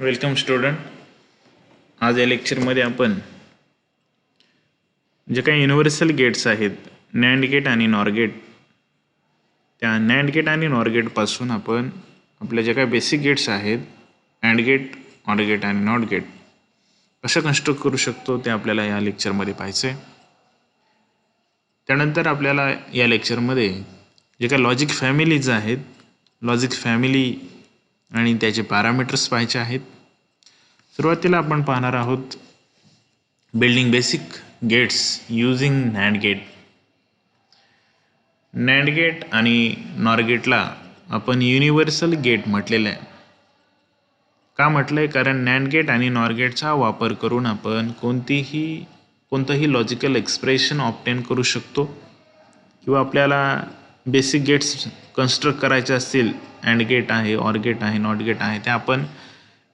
Welcome student. आज या लेक्चरमध्ये आपण जे काही युनिव्हर्सल गेट्स आहेत, नॅन्ड गेट आणि नॉर गेट, त्या नॅन्ड गेट आणि नॉर गेटपासून आपण आपल्या जे काही बेसिक गेट्स आहेत, अँड गेट, ऑर गेट आणि नॉट गेट, कसं कन्स्ट्रक्ट करू शकतो ते आपल्याला या लेक्चरमध्ये पाहायचं आहे. त्यानंतर आपल्याला या लेक्चरमध्ये जे काही लॉजिक फॅमिलीज आहेत, लॉजिक फॅमिली आणि त्याचे पॅरामीटर्स पाहायचे आहेत. सुरुवातीला आपण पाहणार आहोत building basic gates using NAND gate. NAND gate आणि नॉर गेटला आपण युनिव्हर्सल गेट म्हटलेलं आहे. का म्हटलं आहे? कारण नॅन्ड गेट आणि नॉर गेटचा वापर करून आपण कोणतंही लॉजिकल एक्सप्रेशन ऑब्टेन करू शकतो, किंवा आपल्याला बेसिक गेट्स कन्स्ट्रक्ट करायचे असतील, अँड गेट आहे, ऑर गेट आहे, नॉट गेट आहे, ते आपण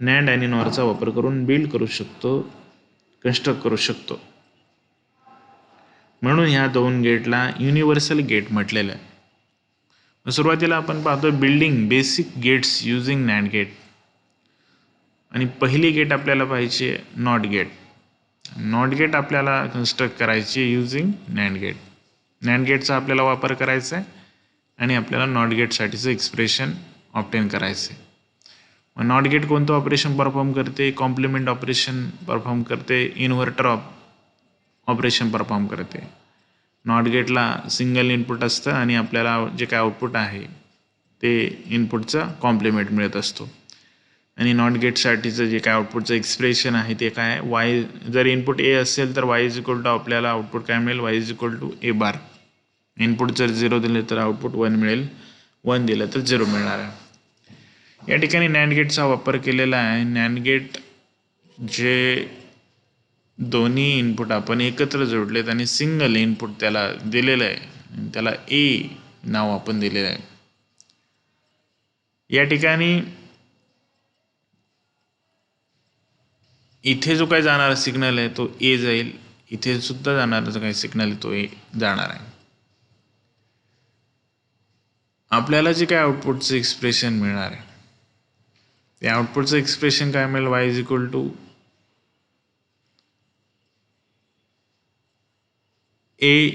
नॅन्ड आणि नॉरचा वापर करून बिल्ड करू शकतो, कन्स्ट्रक्ट करू शकतो. म्हणून ह्या दोन गेटला युनिव्हर्सल गेट म्हटलेलं आहे. सुरुवातीला आपण पाहतो building basic gates using NAND gate. आणि पहिली गेट आपल्याला पाहिजे नॉट गेट. नॉट गेट आपल्याला कन्स्ट्रक्ट करायची यूजिंग नॅन्ड गेट. नॅन्ड गेटचा आपल्याला वापर करायचा आहे आणि आपल्याला नॉट गेटसाठीचं एक्सप्रेशन ऑब्टेन करायचं आहे. मग नॉट गेट कोणतं ऑपरेशन परफॉर्म करते? कॉम्प्लिमेंट ऑपरेशन परफॉर्म करते, इन्व्हर्टर ऑपरेशन परफॉर्म करते. नॉट गेटला सिंगल इनपुट असतं आणि आपल्याला जे काय आउटपुट आहे ते इनपुटचा कॉम्प्लिमेंट मिळत असतो. आणि नॉट गेटसाठीचं जे काय आउटपुटचं एक्सप्रेशन आहे ते काय आहे? वाय. जर इनपुट ए असेल तर वाय इज इक्वल टू आपल्याला आउटपुट काय मिळेल? Y is equal to A bar. Input जर 0 दिले तर आउटपुट 1 मिळेल, 1 दिलं तर 0 मिळणार आहे. या ठिकाणी नॅन्ड गेटचा वापर केलेला आहे. नॅन्ड गेट जे दोन्ही इनपुट आपण एकत्र जोडलेत आणि सिंगल इनपुट त्याला दिलेलं आहे, त्याला ए नाव आपण दिलेलं आहे. या ठिकाणी इथे जो काही जाणारा सिग्नल आहे तो ए जाईल, इथे सुद्धा जाणारा जो काही सिग्नल आहे तो ए जाणार आहे. आपल्याला जे काय आउटपुटचं एक्सप्रेशन मिळणार आहे ते आउटपुटचं एक्सप्रेशन काय मिळेल? Y is equal to A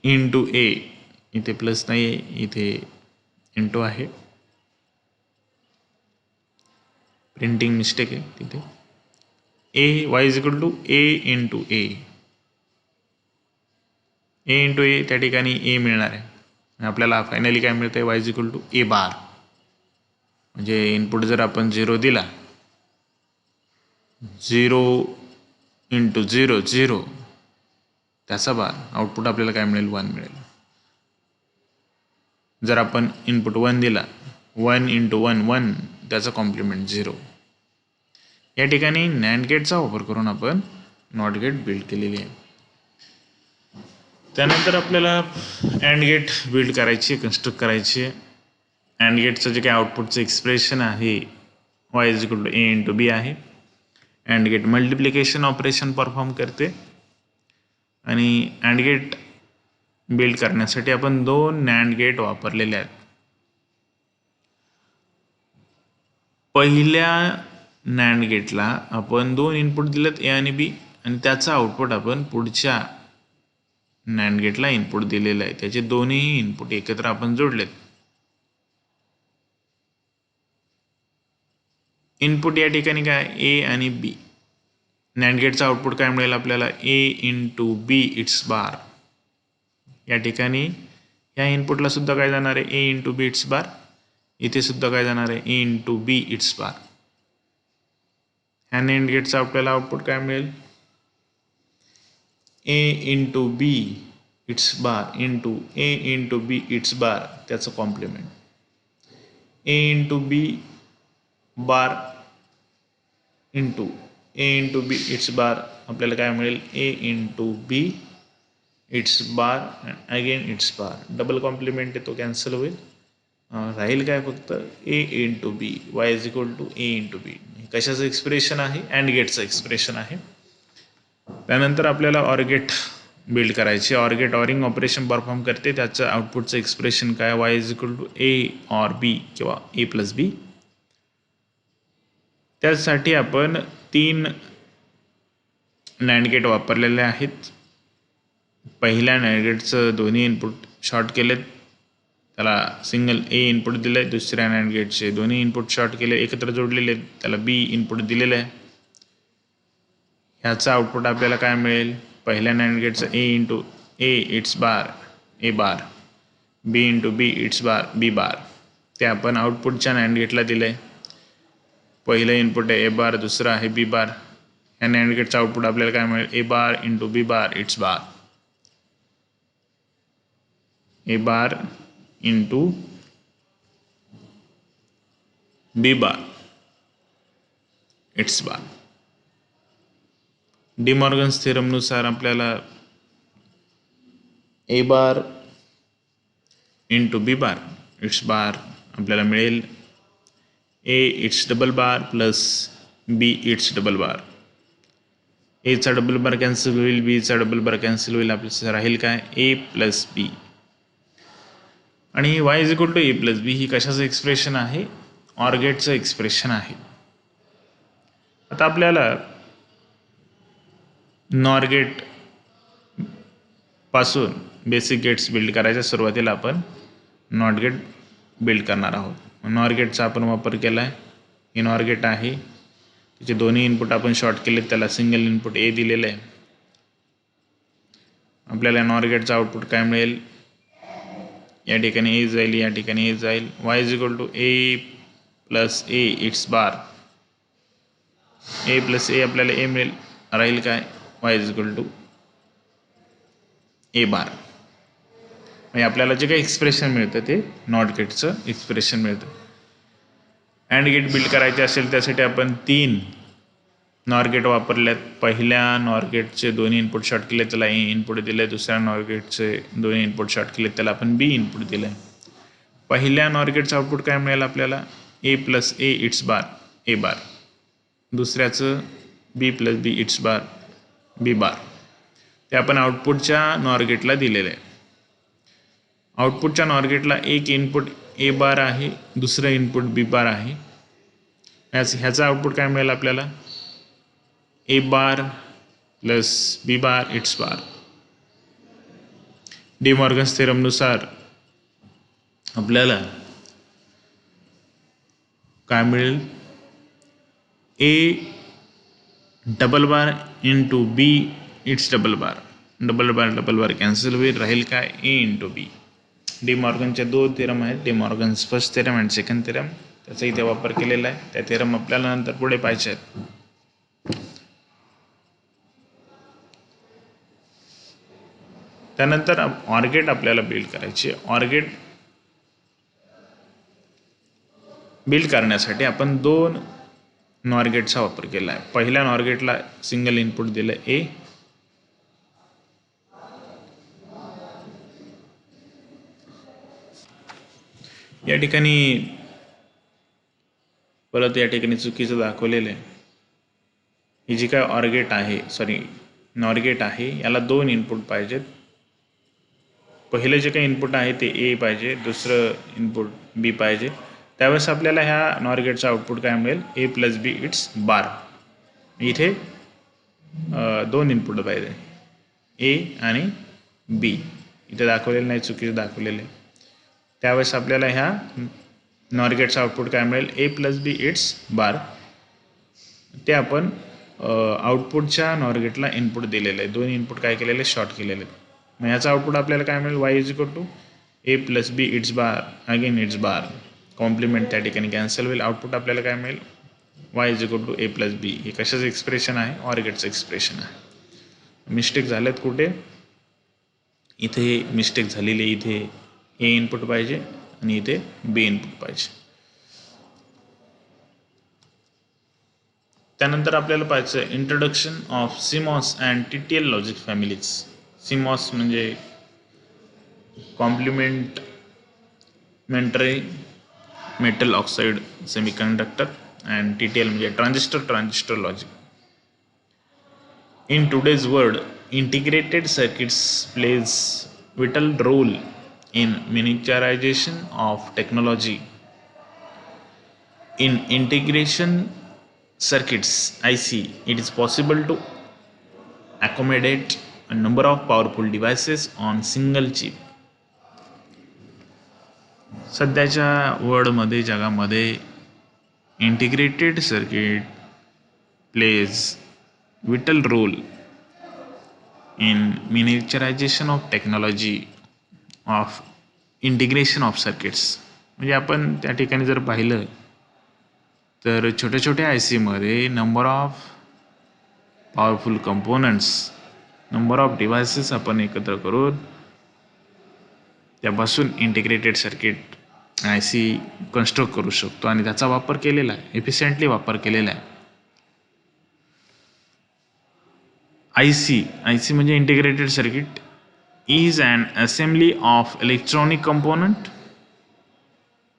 into A. इथे प्लस नाही आहे, इथे इंटू आहे, प्रिंटिंग मिस्टेक आहे तिथे. A Y is equal to A into A. A into A त्या ठिकाणी ए मिळणार आहे. आपल्याला फायनली काय मिळतं आहे? Y is equal to A bar. म्हणजे इनपुट जर आपण 0 दिला, 0 इंटू 0 0 त्याचा बार, आउटपुट आपल्याला काय मिळेल? 1 मिळेल. जर आपण इनपुट 1 दिला, 1 इंटू 1 1 त्याचा कॉम्प्लिमेंट 0. या ठिकाणी नॅन्ड गेटचा वापर करून आपण नॉट गेट बिल्ड केलेली आहे. त्यानंतर आपल्याला अँड गेट बिल्ड करायची, कन्स्ट्रक्ट करायची. अँड गेटचं जे काही आउटपुटचं एक्सप्रेशन आहे Y is equal to A into B आहे. And gate multiplication operation perform करते. आणि अँड गेट बिल्ड करण्यासाठी आपण 2 नॅन्ड गेट वापरलेले आहेत. पहिल्या नॅन्ड गेटला आपण 2 इनपुट दिलेत, ए आणि बी, आणि त्याचा आउटपुट आपण पुढच्या नॅन्ड गेटला इनपुट दिलेलं आहे. त्याचे दोन्ही इनपुट एकत्र आपण जोडलेत. इनपुट या ठिकाणी काय? ए आणि बी. नॅन्ड गेटचा आउटपुट काय मिळेल आपल्याला? A into B it's bar. या ठिकाणी या इनपुटला सुद्धा काय जाणार आहे? A into B it's bar. इथे सुद्धा काय जाणार आहे? A into B it's bar. ह्या नॅन्ड गेटचा आपल्याला आउटपुट काय मिळेल? A into B it's bar into A into B it's bar त्याचं complement. A into B bar into A into B it's bar आपल्याला काय मिळेल? A into B it's bar again it's bar. Double complement आहे तो cancel होईल. राहील काय? फक्त A into B. Y is equal to A into B. कशाचं एक्सप्रेशन आहे? अँड गेटचं एक्सप्रेशन आहे. त्यानंतर आपल्याला ऑर गेट बिल्ड करायचे. Or gate oring operation perform करते. त्याचं आउटपुटचं एक्सप्रेशन काय? Y is equal to A or B किंवा ए प्लस बी. त्यासाठी आपण 3 नॅन्ड गेट वापरलेले आहेत. पहिल्या नॅन्ड गेटचं दोन्ही इनपुट शॉर्ट केलेत, त्याला सिंगल ए इनपुट दिलं आहे. दुसऱ्या नॅन्ड गेटचे दोन्ही इनपुट शॉर्ट केले, एकत्र जोडलेले आहेत, त्याला बी इनपुट दिलेलं आहे. ह्याचं आउटपुट आपल्याला काय मिळेल? पहिल्या नॅन्ड गेटचं A into A it's bar A bar, B into B it's bar B bar, ते आपण आउटपुटच्या नॅन्ड गेटला दिलं आहे. पहिलं इनपुट आहे ए बार, दुसरं आहे बी बार. ह्या नॅन्ड गेटचं आउटपुट आपल्याला काय मिळेल? A bar into B bar it's bar, A bar into B bar it's bar. De Morgan's थेरमनुसार आपल्याला A bar into B bar it's bar आपल्याला मिळेल A it's double bar plus B it's double bar. एचा double bar cancel होईल, बीचा double bar cancel होईल, आपल्याला राहील काय? A plus B. आणि Y is equal to A plus B ही कशाचं एक्सप्रेशन आहे? ऑर गेटचं एक्सप्रेशन आहे. आता आपल्याला नॉर गेट पासून बेसिक गेट्स बिल्ड करायच्या. सुरुवातीला आपण नॉट गेट बिल्ड करणार आहोत. नॉर गेटचा आपण वापर केला आहे. हे नॉर गेट आहे, त्याचे दोन्ही इनपुट आपण शॉर्ट केले, त्याला सिंगल इनपुट ए दिलेलं आहे. आपल्याला नॉर गेटचा आउटपुट काय मिळेल? या ठिकाणी ए जाईल, या ठिकाणी ए जाईल. Y is equal to A plus A it's bar, A plus A आपल्याला ए मिळेल, राहील काय? Y is equal to A bar. म्हणजे आपल्याला जे काही एक्सप्रेशन मिळतं ते नॉट गेटचं एक्सप्रेशन मिळतं. अँड गेट बिल्ड करायचे असेल त्यासाठी आपण 3 नॉर गेट वापरल्यात. पहिल्या नॉर गेटचे दोन्ही इनपुट शॉर्ट केले, त्याला ए इनपुट दिलं आहे. दुसऱ्या नॉर गेटचे दोन्ही इनपुट शॉर्ट केले, त्याला आपण बी इनपुट दिलं आहे. पहिल्या नॉर गेटचं आउटपुट काय मिळेल आपल्याला? ए plus A it's bar A बार. दुसऱ्याचं बी plus B it's bar B bar. ते आपण आउटपुटच्या नॉर गेटला दिलेलं आहे. आउटपुटच्या नॉर गेटला एक इनपुट ए बार आहे, दुसरं इनपुट बी बार आहे. ह्याचा आउटपुट काय मिळेल आपल्याला? A bar plus B bar it's bar. De Morgan's थेरमनुसार आपल्याला काय मिळेल? A double bar into B it's double bar, double bar cancel होईल, राहील काय? A into B. डिमॉर्गनचे 2 थेरम आहेत, De Morgan's first theorem and second theorem. त्याचा इथे वापर केलेला आहे. त्या थेरम आपल्याला नंतर पुढे पाहिजे आहेत. त्यानंतर ऑरगेट आपल्याला बिल्ड करायची. ऑरगेट बिल्ड करण्यासाठी आपण 2 नॉर गेटचा वापर केला आहे. पहिल्या नॉर गेटला सिंगल इनपुट दिलं ए, या ठिकाणी परत या ठिकाणी चुकीचं दाखवलेलं आहे. ही जी काय ऑरगेट आहे नॉर गेट आहे, याला 2 इनपुट पाहिजेत. पहिलं जे काही इनपुट आहे ते ए पाहिजे, दुसरं इनपुट बी पाहिजे. त्यावेळेस आपल्याला ह्या नॉर गेटचं आउटपुट काय मिळेल? ए प्लस बी इट्स बार. इथे 2 इनपुट पाहिजे, ए आणि बी. इथे दाखवलेलं नाही, चुकीचं दाखवलेलं आहे. त्यावेळेस आपल्याला ह्या नॉर गेटचं आउटपुट काय मिळेल? ए प्लस बी इट्स बार. ते आपण आउटपुटच्या नॉर गेटला इनपुट दिलेलं आहे. 2 इनपुट काय केलेले? शॉर्ट केलेले आहेत. मग ह्याचा आउटपुट आपल्याला काय मिळेल? Y is equal to A plus B it's bar again it's bar. Complement त्या ठिकाणी कॅन्सल होईल. आउटपुट आपल्याला काय मिळेल? Y is equal to A plus B. हे कशाचं एक्सप्रेशन आहे? ऑर गेटचं एक्सप्रेशन आहे. मिस्टेक झाल्यात कुठे? इथे मिस्टेक झालेली. इथे ए इनपुट पाहिजे आणि इथे बी इनपुट पाहिजे. त्यानंतर आपल्याला पाहायचं introduction of CMOS and TTL logic families. CMOS म्हणजे complementary metal oxide semiconductor and TTL म्हणजे transistor logic. In today's world, integrated circuits plays vital role in miniaturization of technology. In integration circuits IC, it is possible to accommodate a number of powerful devices on single chip. सध्याच्या वर्ल्डमध्ये, जगामध्ये integrated circuit plays vital role in miniaturisation of technology of integration of circuits. म्हणजे आपण त्या ठिकाणी जर पाहिलं तर छोट्या छोट्या ICमध्ये number of powerful components, number of devices आपण एकत्र करून त्यापासून इंटिग्रेटेड सर्किट IC कन्स्ट्रक्ट करू शकतो आणि त्याचा वापर केलेला आहे, एफिशियंटली वापर केलेला आहे. IC म्हणजे integrated circuit is an assembly of electronic component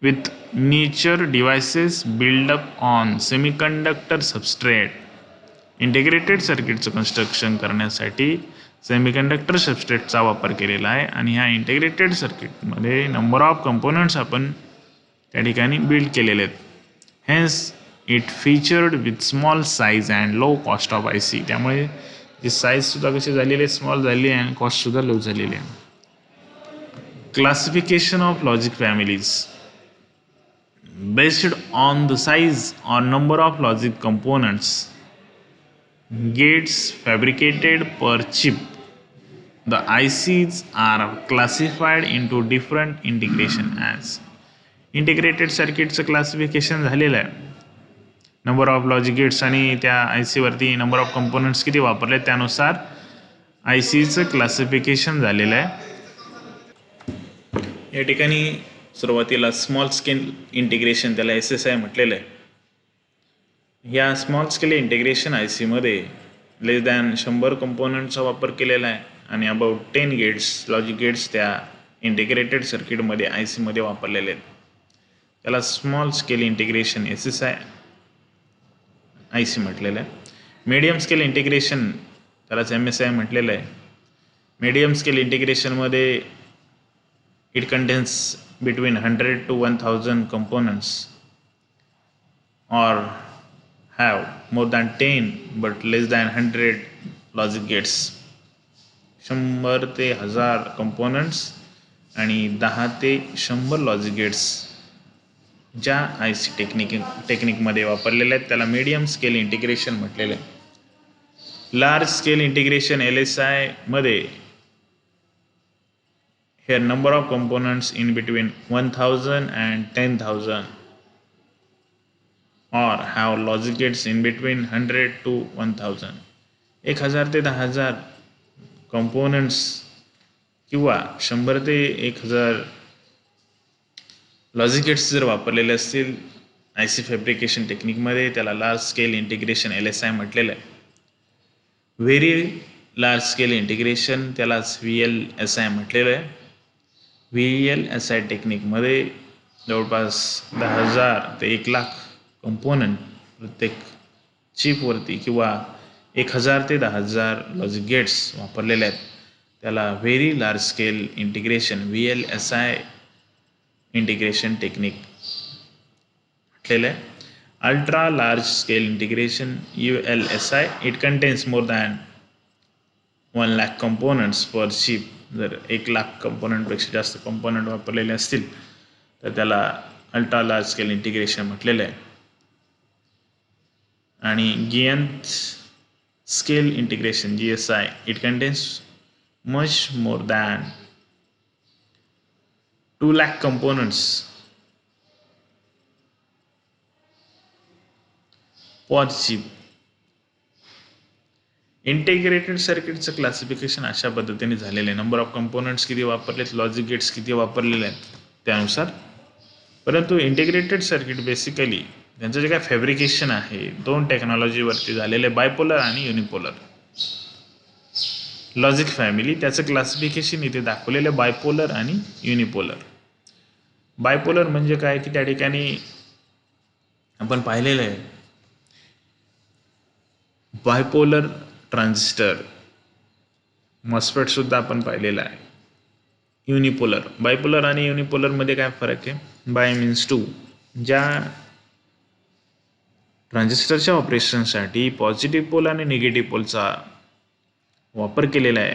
with miniature devices built up on semiconductor substrate. Integrated सर्किटचं कन्स्ट्रक्शन करण्यासाठी सेमीकंडक्टर सबस्ट्रेटचा वापर केलेला आहे आणि ह्या इंटिग्रेटेड सर्किटमध्ये नंबर ऑफ कंपोनंट्स आपण त्या ठिकाणी बिल्ड केलेले आहेत. Hence it featured with small size and low cost of IC. त्यामुळे जी साईजसुद्धा कशी झालेली आहे, स्मॉल झालेली आहे आणि कॉस्टसुद्धा लो झालेली आहे. Classification of logic families based on the size और number of logic components, gates fabricated per chip. The ICs are classified into different integration as. Integrated सर्किटचं क्लासिफिकेशन झालेलं आहे. नंबर ऑफ लॉजिक गेट्स आणि त्या IC वरती number of components किती वापरले त्यानुसार ICचं क्लासिफिकेशन झालेलं आहे. या ठिकाणी सुरुवातीला स्मॉल स्केल इंटिग्रेशन, त्याला SSI म्हटलेलं आहे. या स्मॉल स्केल इंटिग्रेशन ICमध्ये लेस दॅन 100 कंपोनंटचा वापर केलेला आहे आणि अबाउट 10 गेट्स, लॉजिक गेट्स त्या इंटिग्रेटेड सर्किटमध्ये ICमध्ये वापरलेले आहेत. त्याला small scale integration SSI IC म्हटलेलं आहे. मीडियम स्केल इंटिग्रेशन त्यालाच MSI म्हटलेलं आहे. मीडियम स्केल इंटिग्रेशनमध्ये it contains between 100 to 1000 components or have more than 10 but less than 100 logic gates. 100 ते 1000 कंपोनंट्स आणि 10 ते 100 लॉजिक गेट्स ज्या IC टेक्निकमध्ये वापरलेल्या आहेत त्याला मीडियम स्केल इंटिग्रेशन म्हटलेलं आहे. लार्ज स्केल इंटिग्रेशन LSI मध्ये here number of components in between 1000 and 10,000 or have logic gates in between 100 to 1000. 1000 ते 10,000 कंपोनंट्स किंवा 100 ते 1000 लॉजिक गेट्स जर वापरलेले असतील IC फॅब्रिकेशन टेक्निकमध्ये त्याला लार्ज स्केल इंटिग्रेशन LSI म्हटलेलं आहे. व्हेरी लार्ज स्केल इंटिग्रेशन त्यालाच VLSI म्हटलेलं आहे. VLSI टेक्निकमध्ये जवळपास 10,000 ते 1,00,000 कंपोनंट प्रत्येक चिपवरती किंवा 1000 ते 10,000 लॉजिक गेट्स वापरलेले आहेत. त्याला very large scale integration VLSI integration technique म्हटलेलं आहे. Ultra large scale integration ULSI it contains more than 1,00,000 components per chip. जर 1,00,000 कंपोनंटपेक्षा जास्त कंपोनंट वापरलेले असतील तर त्याला अल्ट्रा लार्ज स्केल इंटिग्रेशन म्हटलेलं आहे. आणि giant scale integration GSI it contains much more than 2,00,000 components per chip. Integrated सर्किटचं क्लासिफिकेशन अशा पद्धतीने झालेलं आहे. नंबर ऑफ कंपोनंट्स किती वापरलेत, लॉजिक गेट्स किती वापरलेले आहेत त्यानुसार. परंतु इंटिग्रेटेड सर्किट बेसिकली त्यांचं जे काय फॅब्रिकेशन आहे 2 टेक्नॉलॉजीवरती झालेलं आहे, बायपोलर आणि युनिपोलर. लॉजिक फॅमिली त्याचं क्लासिफिकेशन इथे दाखवलेलं आहे बायपोलर आणि युनिपोलर. बायपोलर म्हणजे काय की त्या ठिकाणी आपण पाहिलेलं आहे बायपोलर ट्रान्झिस्टर, मॉस्फेट सुद्धा आपण पाहिलेला आहे. युनिपोलर, बायपोलर आणि युनिपोलरमध्ये काय फरक आहे? By means two. ज्या ट्रान्झिस्टरच्या ऑपरेशनसाठी पॉझिटिव्ह पोल आणि निगेटिव्ह पोलचा वापर केलेला आहे,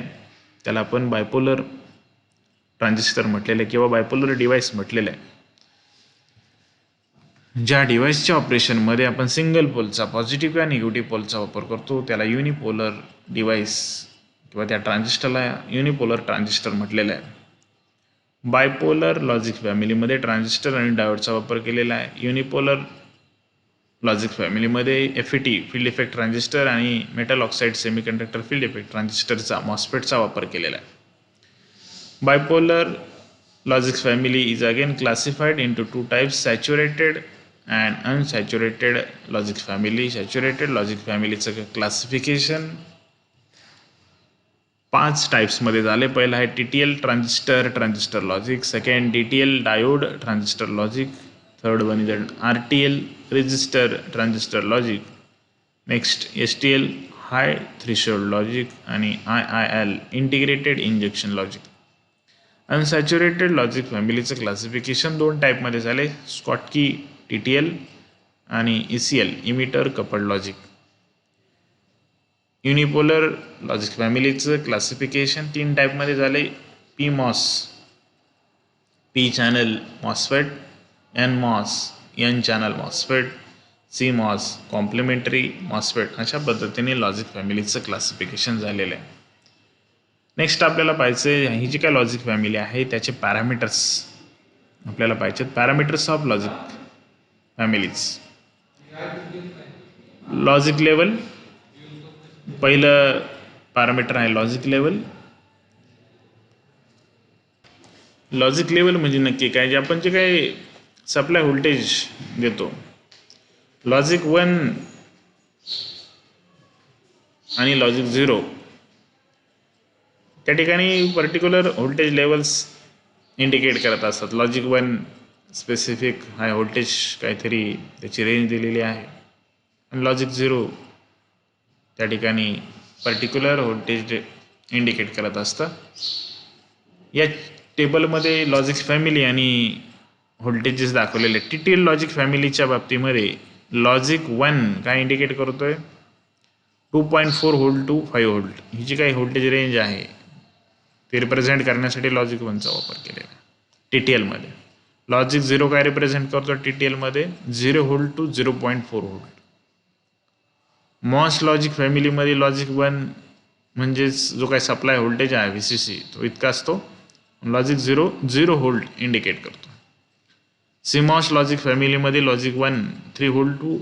त्याला आपण बायपोलर ट्रान्झिस्टर म्हटलेलं आहे किंवा बायपोलर डिव्हाइस म्हटलेलं आहे. ज्या डिव्हाइसच्या ऑपरेशनमध्ये आपण सिंगल पोलचा पॉझिटिव्ह किंवा निगेटिव्ह पोलचा वापर करतो त्याला युनिपोलर डिव्हाइस किंवा त्या ट्रान्झिस्टरला युनिपोलर ट्रान्झिस्टर म्हटलेलं आहे. बायपोलर लॉजिक फॅमिलीमध्ये ट्रान्झिस्टर आणि डायोडचा वापर केलेला आहे. युनिपोलर लॉजिक फॅमिलीमध्ये FET फील्ड इफेक्ट ट्रान्झिस्टर आणि metal oxide semiconductor field effect ट्रान्झिस्टरचा मॉस्फेटचा वापर केलेला आहे. Bipolar logic family is again classified into two types, saturated and unsaturated logic family. Saturated logic family चं क्लासिफिकेशन 5 टाइप्स मध्ये झाले. पहिला आहे TTL transistor logic, second DTL diode transistor logic, third one is RTL resistor transistor logic, next STL high threshold logic आणि IIL integrated injection logic. Unsaturated logic फॅमिलीचं classification 2 टाईपमध्ये झाले, Schottky TTL आणि ECL emitter coupled logic. Unipolar logic फॅमिलीचं classification 3 टाईपमध्ये झाले, PMOS P channel MOSFET, NMOS N channel MOSFET, CMOS complementary MOSFET. अशा पद्धतीने लॉजिक फॅमिलीचं क्लासिफिकेशन झालेलं आहे. नेक्स्ट आपल्याला पाहिजे ही जी काय लॉजिक फॅमिली आहे त्याचे पॅरामीटर्स आपल्याला पाहिजेत. Parameters of logic families. Logic level पहिलं पॅरामीटर आहे लॉजिक लेवल. लॉजिक लेवल म्हणजे नक्की काय, जे आपण जे काही सप्लाय व्होल्टेज देतो, लॉजिक 1 आणि लॉजिक 0 त्या ठिकाणी पर्टिक्युलर व्होल्टेज लेवल्स इंडिकेट करत असतात. लॉजिक 1 स्पेसिफिक हाय व्होल्टेज काहीतरी त्याची रेंज दिलेली आहे आणि लॉजिक 0 त्या ठिकाणी पर्टिक्युलर व्होल्टेज इंडिकेट करत असतं. या टेबलमध्ये लॉजिक फॅमिली आणि व्होल्टेजेस दाखवलेले. TTL लॉजिक फॅमिलीच्या बाबतीमध्ये लॉजिक 1 काय इंडिकेट करतोय, 2.4 व्होल्ट टू 5 व्होल्ट ही जी काही व्होल्टेज रेंज आहे ते रिप्रेझेंट करण्यासाठी लॉजिक 1चा वापर केलेला आहे TTL मध्ये. लॉजिक 0 काय रिप्रेझेंट करतो TTL मध्ये, 0 volt to 0.4 volt. MOS logic फॅमिलीमध्ये लॉजिक 1 म्हणजेच जो काही सप्लाय व्होल्टेज आहे VCC तो इतका असतो. लॉजिक 0 व्होल्ट इंडिकेट करतो. CMOS लॉजिक फॅमिलीमध्ये लॉजिक 1 3 व्होल्ट टू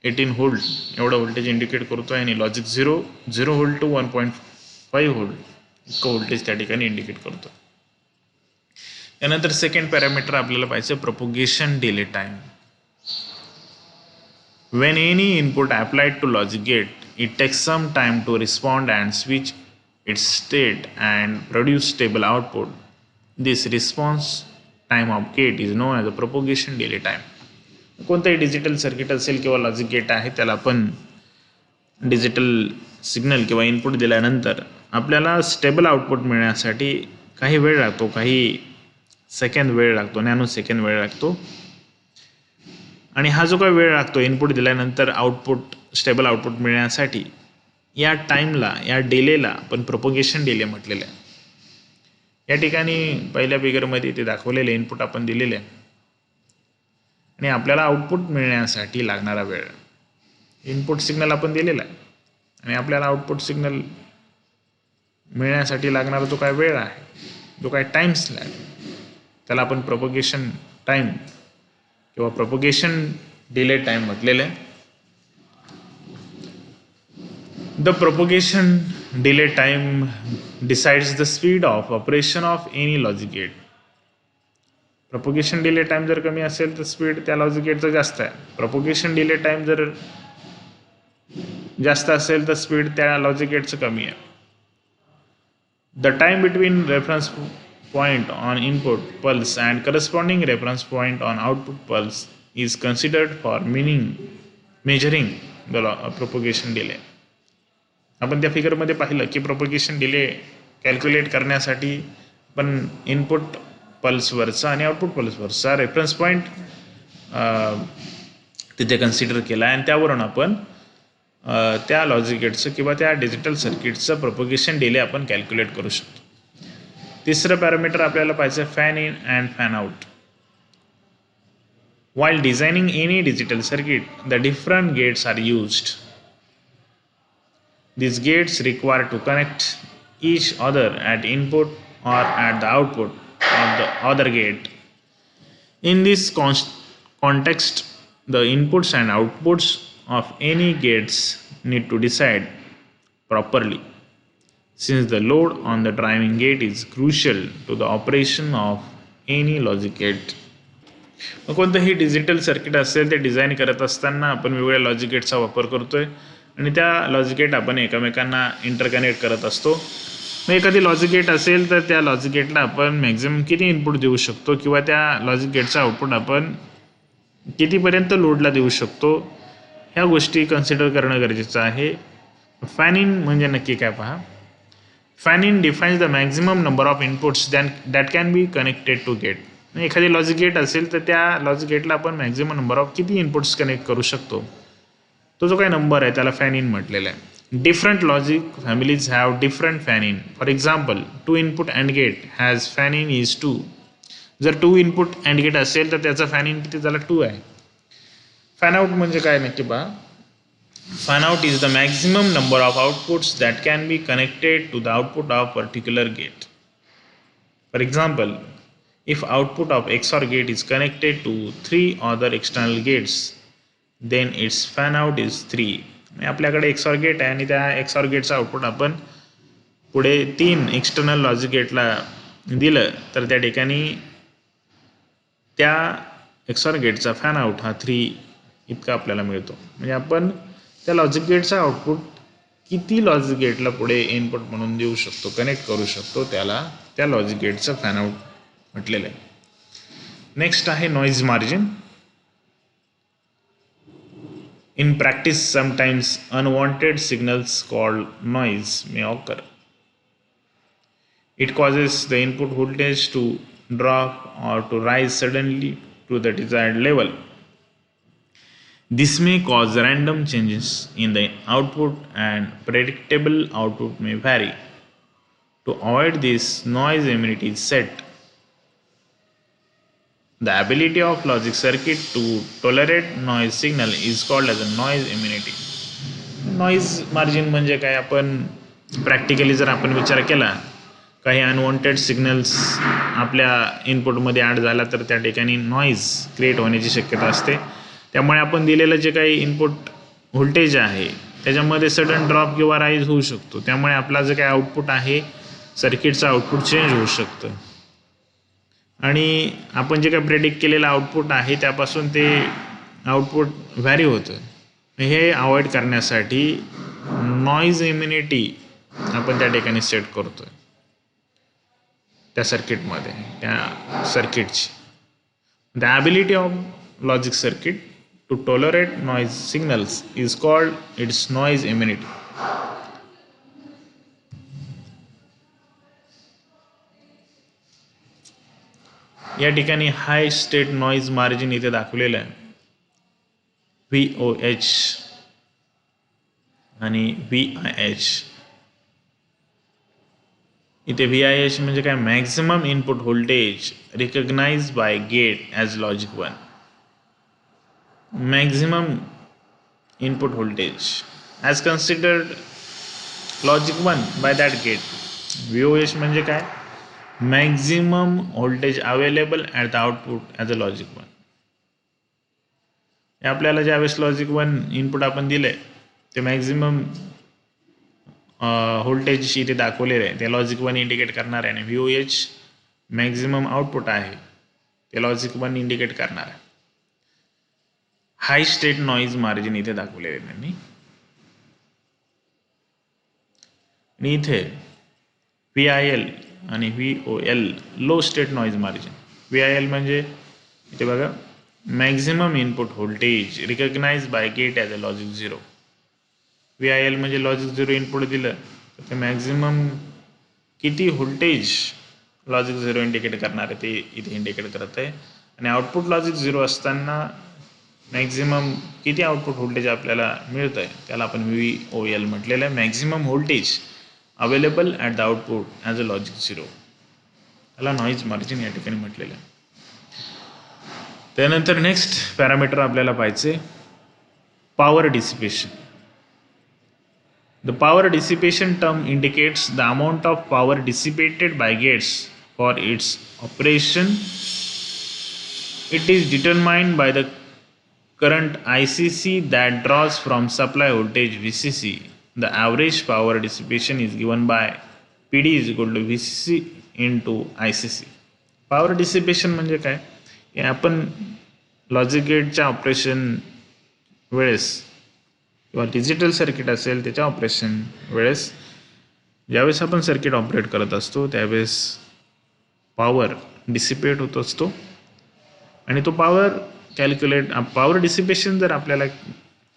18 व्होल्ट एवढं व्होल्टेज इंडिकेट करतो आणि लॉजिक 0 व्होल्ट टू 1.5 व्होल्ट इतकं व्होल्टेज त्या ठिकाणी इंडिकेट करतो. त्यानंतर सेकंड पॅरामीटर आपल्याला पाहिजे propagation delay time. When any input applied to logic gate, it takes some time to respond and switch its state and produce stable output. This response time of gate is known as a propagation delay time. कोणतंही digital circuit असेल किंवा logic gate आहे त्याला आपण digital signal किंवा input दिल्यानंतर आपल्याला stable output मिळण्यासाठी काही वेळ लागतो, काही सेकंद वेळ लागतो, नॅनो सेकंद वेळ लागतो. आणि हा जो काही वेळ लागतो इनपुट दिल्यानंतर आउटपुट स्टेबल आउटपुट मिळण्यासाठी, या टाईमला या डिलेला आपण प्रोपोगेशन डिले म्हटलेलं आहे. या ठिकाणी पहिल्या फिगरमध्ये ते दाखवलेले इनपुट आपण दिलेले आहे आणि आपल्याला आउटपुट मिळण्यासाठी लागणारा वेळ, इनपुट सिग्नल आपण दिलेला आहे आणि आपल्याला आउटपुट सिग्नल मिळण्यासाठी लागणारा जो काय वेळ आहे, जो काय टाईम स्लॅब, त्याला आपण प्रोपोगेशन टाईम किंवा प्रोपोगेशन डिले टाइम म्हटलेलं आहे. The propagation delay time decides the speed of operation of any logic gate. Propagation delay time जर कमी असेल तर स्पीड त्या लॉजिक गेटचं जास्त आहे. प्रोपोगेशन डिले टाइम जर जास्त असेल तर स्पीड त्या लॉजिक गेटचं कमी आहे. The time between reference point on input pulse and corresponding reference point on output pulse is considered for measuring the propagation delay. आपण त्या फिगरमध्ये पाहिलं की प्रोपोगेशन डिले कॅल्क्युलेट करण्यासाठी आपण इनपुट पल्सवरचा आणि आउटपुट पल्सवरचा रेफरन्स पॉईंट तिथे कन्सिडर केला आहे आणि त्यावरून आपण त्या लॉजिक गेटचं किंवा त्या डिजिटल सर्किटचं प्रोपगेशन डिले आपण कॅल्क्युलेट करू शकतो. तिसरं पॅरामीटर आपल्याला पाहिजे fan in and fan out. While designing any digital circuit, the different gates are used. These gates require to connect each other at input or at the output of the other gate. In this context, the inputs and outputs of any gates need to decide properly, since the load on the driving gate is crucial to the operation of any logic gate. मग कोणतंही digital circuit असेल ते design करत असताना आपण वेगवेगळ्या logic गेटचा वापर करतोय आणि त्या लॉजिक गेट आपण एकमेकांना इंटरकनेक्ट करत असतो. मग एखादी लॉजिक गेट असेल तर त्या लॉजिक गेटला आपण मॅक्झिमम किती इनपुट देऊ शकतो किंवा त्या लॉजिक गेटचा आउटपुट आपण कितीपर्यंत लोडला देऊ शकतो ह्या गोष्टी कन्सिडर करणं गरजेचं आहे. फॅन इन म्हणजे नक्की काय पहा. Fan in defines the maximum number of inputs that can be connected to gate. एखादी लॉजिक गेट असेल तर त्या लॉजिक गेटला आपण मॅक्झिमम नंबर ऑफ किती इनपुट्स कनेक्ट करू शकतो तो जो काही नंबर आहे त्याला फॅन इन म्हटलेला आहे. Different logic families have different fan in. For example 2 input and gate has fan in is 2. जर 2 इनपुट अँड गेट असेल तर त्याचा फॅन इन किती झाला 2 आहे. फॅन आउट म्हणजे काय नक्की पहा. Fan out is the maximum number of outputs that can be connected to the output of particular gate. For example, if output of XOR gate is connected to 3 other external gates, then its fan out is 3. आपल्याकडे XOR gate आहे आणि त्या XOR गेटचं output आपण पुढे 3 external logic गेटला दिलं तर त्या ठिकाणी त्या XOR गेटचा फॅन आउट हा 3 इतका आपल्याला मिळतो. म्हणजे आपण त्या लॉजिक गेटचा आउटपुट किती लॉजिक गेटला पुढे इनपुट म्हणून देऊ शकतो, कनेक्ट करू शकतो, त्याला त्या लॉजिक गेटचं फॅन आउट म्हटलेलं आहे. नेक्स्ट आहे noise margin. In practice sometimes unwanted signals called noise may occur. It causes the input voltage to drop or to rise suddenly to the desired level. This may cause random changes in the output and predictable output may vary. To avoid this, noise immunity is set. The ability of logic circuit to tolerate noise signal is called as a noise immunity. Noise margin म्हणजे काय. आपण practically जर आपण विचार केला काही unwanted signals आपल्या इनपुटमध्ये ॲड झाला तर त्या ठिकाणी नॉईज क्रिएट होण्याची शक्यता असते. त्यामुळे आपण दिलेलं जे काही इनपुट व्होल्टेज आहे त्याच्यामध्ये सडन ड्रॉप किंवा राईज होऊ शकतो. त्यामुळे आपला जे काही आउटपुट आहे सर्किटचं आउटपुट चेंज होऊ शकतं आणि आपण जे काही प्रेडिक्ट केलेलं आउटपुट आहे त्यापासून ते आउटपुट व्हॅरी होतं. हे अवॉइड करण्यासाठी नॉईज इम्युनिटी आपण त्या ठिकाणी सेट करतो आहे त्या सर्किटमध्ये, त्या सर्किटची. The ability of logic circuit to tolerate noise signals is called its noise immunity. या ठिकाणी हाय स्टेट नॉईज मार्जिन इथे दाखवलेलं आहे VOH आणि VIH. इथे VIH म्हणजे काय, maximum input voltage recognise by gate as logic 1. Maximum input voltage as considered logic 1 by that gate. VOH म्हणजे काय, maximum voltage available at the output as a logic 1. आपल्याला ज्यावेळेस लॉजिक 1 इनपुट आपण दिलं आहे ते मॅक्झिमम व्होल्टेज इथे दाखवलेलं आहे ते लॉजिक 1 इंडिकेट करणार आहे आणि VOH मॅक्झिमम आउटपुट आहे ते लॉजिक 1 इंडिकेट करणार आहे. हाय स्टेट नॉईज मार्जिन इथे दाखवलेले आहे त्यांनी. आणि इथे VIL आणि VOL low state noise margin. VIL म्हणजे इथे बघा, maximum input voltage recognise by gate as a logic 0. VIL म्हणजे लॉजिक 0 इनपुट दिलं तर ते मॅक्झिमम किती व्होल्टेज लॉजिक 0 इंडिकेट करणार आहे ते इथे इंडिकेट करत आहे. आणि आउटपुट लॉजिक 0 असताना मॅक्झिमम किती आउटपुट व्होल्टेज आपल्याला मिळतं आहे त्याला आपण VOL म्हटलेलं आहे. Maximum voltage available at the output as a logic 0, त्याला नॉईज मार्जिन या ठिकाणी म्हटलेलं आहे. त्यानंतर नेक्स्ट पॅरामीटर आपल्याला पाहिजे power dissipation. The power dissipation term indicates the amount of power dissipated by gates for its operation. It is determined by the current ICC that draws from supply voltage VCC. The average power dissipation is given by PD is equal to VCC into ICC. Power dissipation म्हणजे काय, हे आपण logic गेटच्या operation वेळेस किंवा digital circuit असेल त्याच्या operation वेळेस ज्यावेळेस आपण सर्किट ऑपरेट करत असतो त्यावेळेस पॉवर डिसिपेट होत असतो आणि तो पॉवर डिसिपेशन जर आपल्याला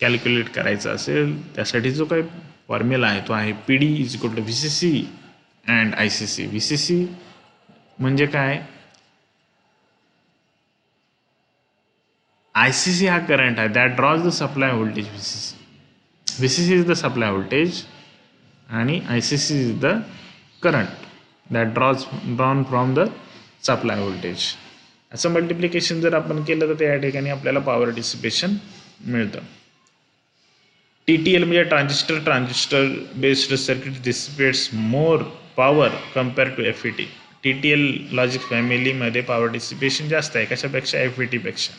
कॅल्क्युलेट करायचा असेल त्यासाठी जो काही फॉर्म्युला आहे तो आहे PD is equal to VCC and ICC. VCC म्हणजे काय, ICC हा करंट आहे that draws the supply voltage VCC. VCC is the supply voltage आणि ICC is the current that drawn from the supply voltage. असं multiplication जर आपण केलं तर त्या ठिकाणी आपल्याला पॉवर डिसिपेशन मिळतं. TTL म्हणजे transistor based circuit dissipates more power compare to FET. TTL logic फॅमिलीमध्ये पॉवर डिसिपेशन जास्त आहे कशापेक्षा, FET पेक्षा.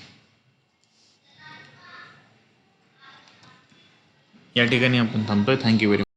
या ठिकाणी आपण थांबतोय. Thank you very much.